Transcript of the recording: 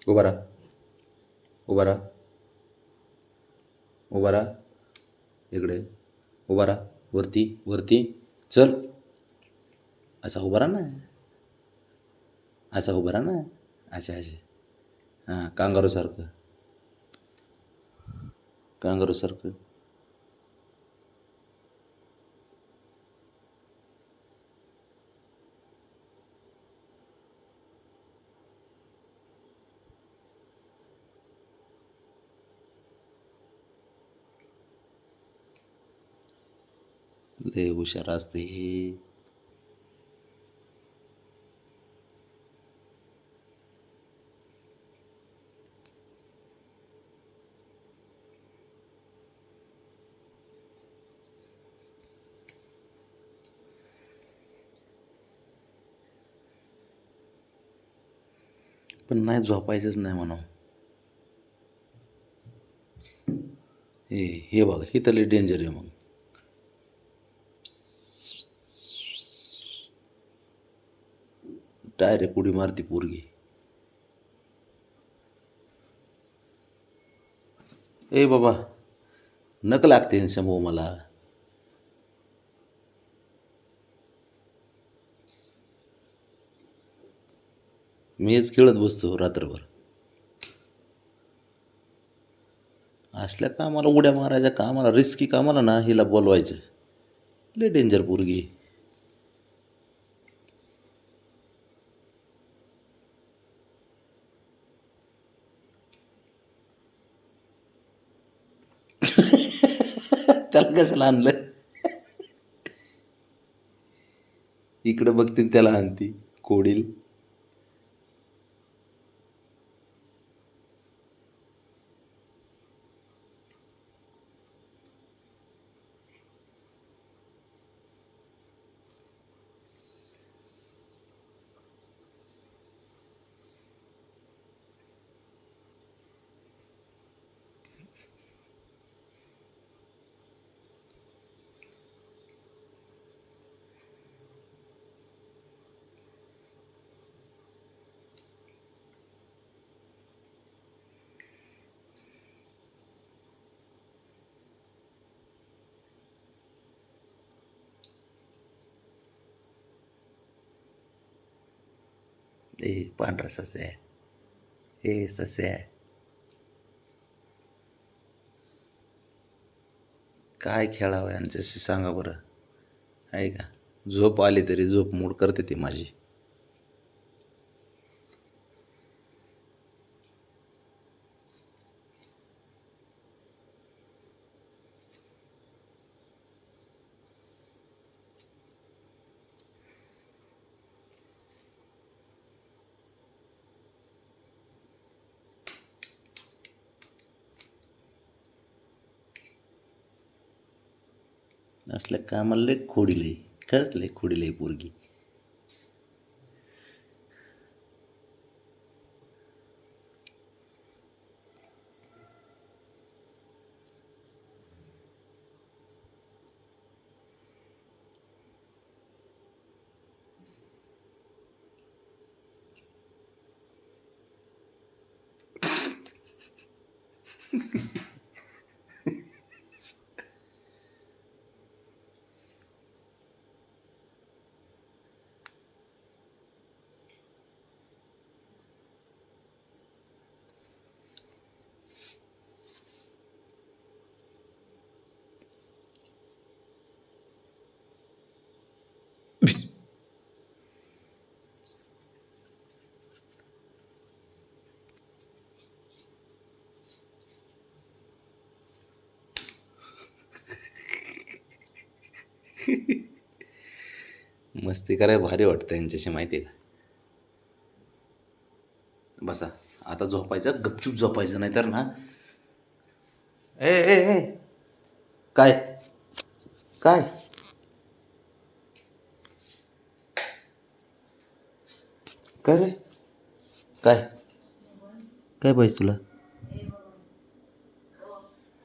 उभा राहा, उभा राहा, उभा राहा, इकडे उभा राहा, वरती वरती चल. असा उभा राहा ना, असा उभा राहा ना, असे असे. हां, कांगारूसारखं, कांगारूसारखं. लय हुशार असते हे. पण नाही झोपायचंच नाही म्हणून. हे बघा, हे तर लय डेंजर आहे मग. डायरेक्ट उडी मारती पोरगी. ए बाबा, नक लागते समोर मला. मी हेच खेळत बसतो रात्रभर. असल्या कामाला उड्या मारायच्या कामाला, रिस्की कामाला ना हिला बोलवायचं. लय डेंजर पोरगी. त्याला कसं आणलं. इकडं बघते त्याला आणती कोडील. ए पांढरा सस्या, ए सस्या, काय खेळावं यांच्याशी सांगा बरं. आहे का, झोप आली तरी झोप मूड करते ती माझी. असल्या कामाला लय खोडील आहे, खरंच लय खोडील आहे पोरगी. मस्ती करायला भारी वाटतं यांच्याशी, माहिती आहे का. बसा, आता झोपायचं, गपचूप झोपायचं, नाही तर ना. ए ए ए काय, काय काय रे, काय काय पाहिजे तुला.